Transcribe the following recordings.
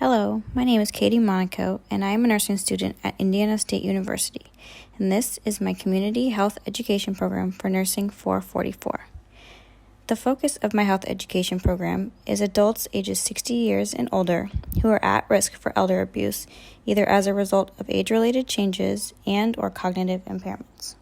Hello, my name is Katie Monaco, and I am a nursing student at Indiana State University, and this is my Community Health Education Program for Nursing 444. The focus of my health education program is adults ages 60 years and older who are at risk for elder abuse, either as a result of age-related changes and/or cognitive impairments.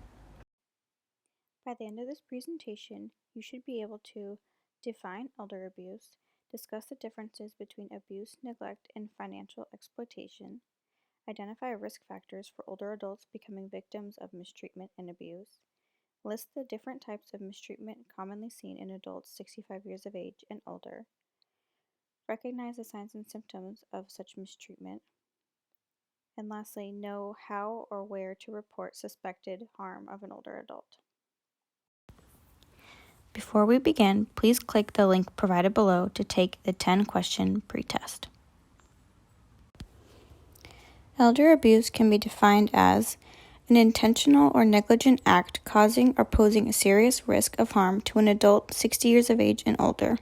By the end of this presentation, you should be able to define elder abuse, discuss the differences between abuse, neglect, and financial exploitation, identify risk factors for older adults becoming victims of mistreatment and abuse, list the different types of mistreatment commonly seen in adults 65 years of age and older, recognize the signs and symptoms of such mistreatment, and lastly, know how or where to report suspected harm of an older adult. Before we begin, please click the link provided below to take the 10-question pretest. Elder abuse can be defined as an intentional or negligent act causing or posing a serious risk of harm to an adult 60 years of age and older,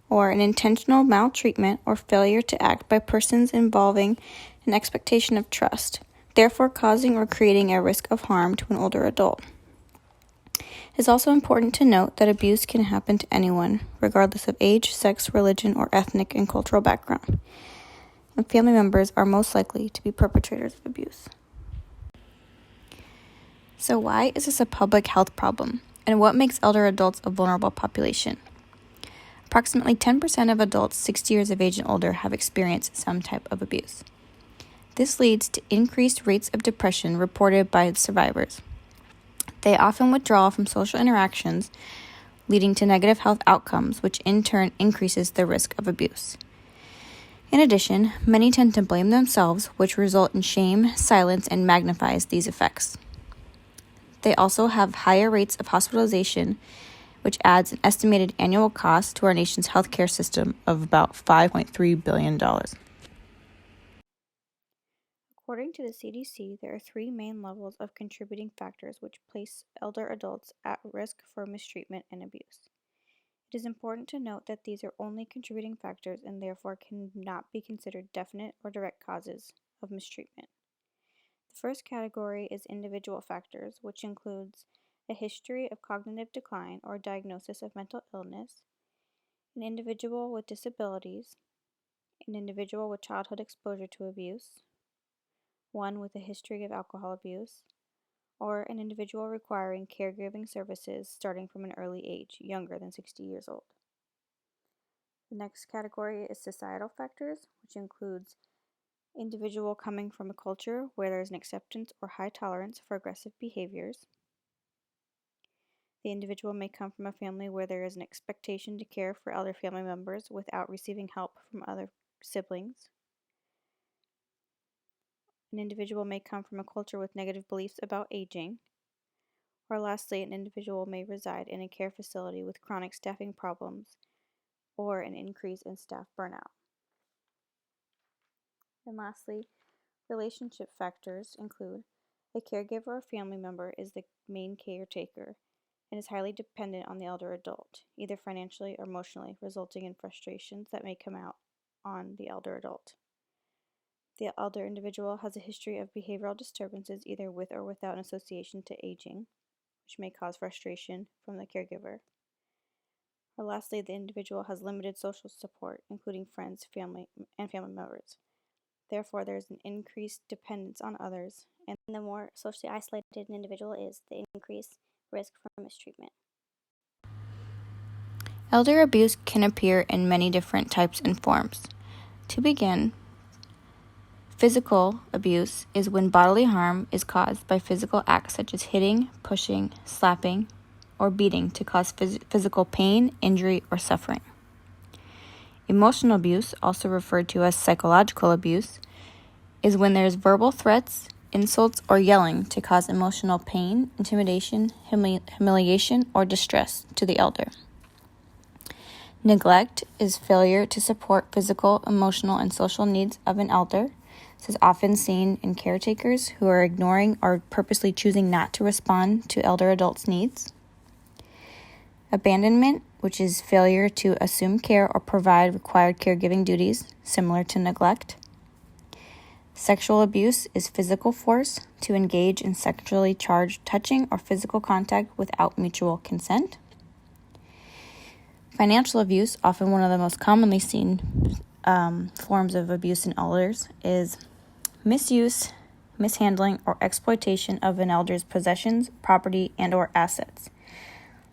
or an intentional maltreatment or failure to act by persons involving an expectation of trust, therefore causing or creating a risk of harm to an older adult. It is also important to note that abuse can happen to anyone, regardless of age, sex, religion, or ethnic and cultural background, and family members are most likely to be perpetrators of abuse. So why is this a public health problem, and what makes elder adults a vulnerable population? Approximately 10% of adults 60 years of age and older have experienced some type of abuse. This leads to increased rates of depression reported by survivors. They often withdraw from social interactions, leading to negative health outcomes, which in turn increases the risk of abuse. In addition, many tend to blame themselves, which result in shame, silence, and magnifies these effects. They also have higher rates of hospitalization, which adds an estimated annual cost to our nation's healthcare system of about $5.3 billion. According to the CDC, there are three main levels of contributing factors which place elder adults at risk for mistreatment and abuse. It is important to note that these are only contributing factors and therefore cannot be considered definite or direct causes of mistreatment. The first category is individual factors, which includes a history of cognitive decline or diagnosis of mental illness, an individual with disabilities, an individual with childhood exposure to abuse, one with a history of alcohol abuse, or an individual requiring caregiving services starting from an early age, younger than 60 years old. The next category is societal factors, which includes individual coming from a culture where there is an acceptance or high tolerance for aggressive behaviors. The individual may come from a family where there is an expectation to care for elder family members without receiving help from other siblings. An individual may come from a culture with negative beliefs about aging. Or lastly, an individual may reside in a care facility with chronic staffing problems or an increase in staff burnout. And lastly, relationship factors include a caregiver or family member is the main caretaker and is highly dependent on the elder adult, either financially or emotionally, resulting in frustrations that may come out on the elder adult. The elder individual has a history of behavioral disturbances either with or without an association to aging, which may cause frustration from the caregiver. Or lastly, the individual has limited social support, including friends, family members. Therefore, there is an increased dependence on others, and the more socially isolated an individual is, the increased risk for mistreatment. Elder abuse can appear in many different types and forms. To begin, physical abuse is when bodily harm is caused by physical acts such as hitting, pushing, slapping, or beating to cause physical pain, injury, or suffering. Emotional abuse, also referred to as psychological abuse, is when there is verbal threats, insults, or yelling to cause emotional pain, intimidation, humiliation, or distress to the elder. Neglect is failure to support physical, emotional, and social needs of an elder. This is often seen in caretakers who are ignoring or purposely choosing not to respond to elder adults' needs. Abandonment, which is failure to assume care or provide required caregiving duties, similar to neglect. Sexual abuse is physical force to engage in sexually charged touching or physical contact without mutual consent. Financial abuse, often one of the most commonly seen forms of abuse in elders, is misuse, mishandling, or exploitation of an elder's possessions, property, and/or assets.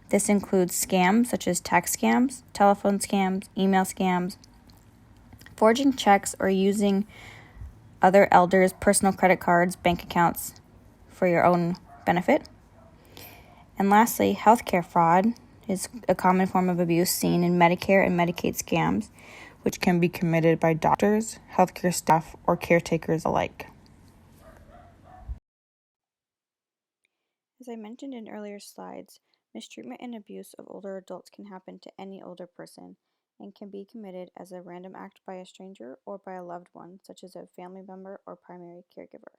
This includes scams such as tax scams, telephone scams, email scams, forging checks, or using other elders' personal credit cards, bank accounts for your own benefit. And lastly, healthcare fraud is a common form of abuse seen in Medicare and Medicaid scams, which can be committed by doctors, healthcare staff, or caretakers alike. As I mentioned in earlier slides, mistreatment and abuse of older adults can happen to any older person and can be committed as a random act by a stranger or by a loved one, such as a family member or primary caregiver.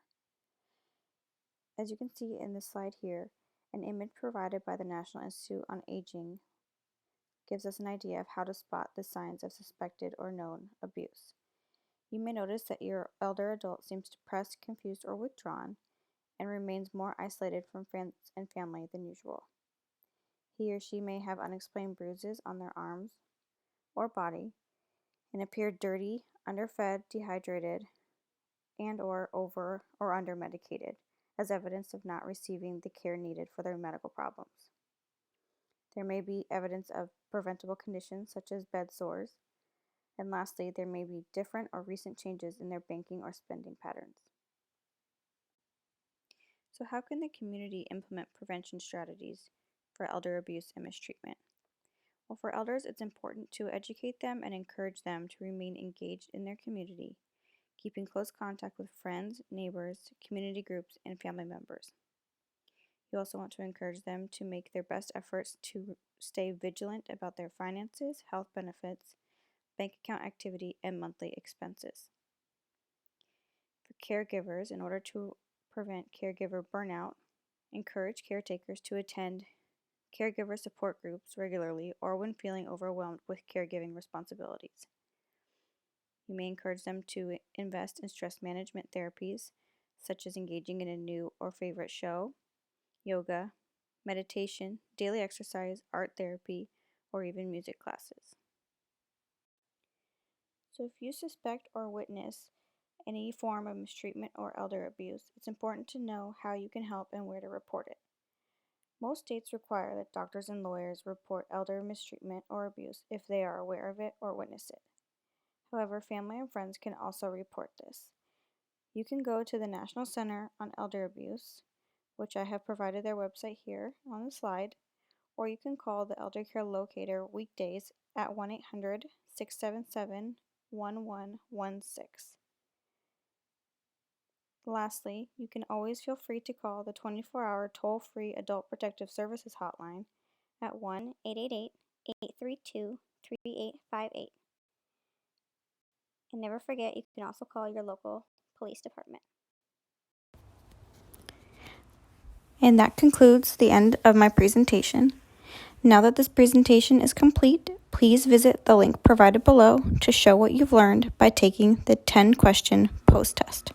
As you can see in this slide here, an image provided by the National Institute on Aging gives us an idea of how to spot the signs of suspected or known abuse. You may notice that your elder adult seems depressed, confused, or withdrawn, and remains more isolated from friends and family than usual. He or she may have unexplained bruises on their arms or body and appear dirty, underfed, dehydrated, and/or over or under medicated, as evidence of not receiving the care needed for their medical problems. There may be evidence of preventable conditions such as bed sores, and lastly, there may be different or recent changes in their banking or spending patterns. So how can the community implement prevention strategies for elder abuse and mistreatment? Well, for elders, it's important to educate them and encourage them to remain engaged in their community, keeping close contact with friends, neighbors, community groups, and family members. You also want to encourage them to make their best efforts to stay vigilant about their finances, health benefits, bank account activity, and monthly expenses. For caregivers, in order to prevent caregiver burnout, encourage caretakers to attend caregiver support groups regularly or when feeling overwhelmed with caregiving responsibilities. You may encourage them to invest in stress management therapies, such as engaging in a new or favorite show, yoga, meditation, daily exercise, art therapy, or even music classes. So if you suspect or witness any form of mistreatment or elder abuse, it's important to know how you can help and where to report it. Most states require that doctors and lawyers report elder mistreatment or abuse if they are aware of it or witness it. However, family and friends can also report this. You can go to the National Center on Elder Abuse, which I have provided their website here on the slide, or you can call the Elder Care Locator weekdays at 1-800-677-1116. Lastly, you can always feel free to call the 24-hour toll-free Adult Protective Services hotline at 1-888-832-3858. And never forget, you can also call your local police department. And that concludes the end of my presentation. Now that this presentation is complete, please visit the link provided below to show what you've learned by taking the 10-question post test.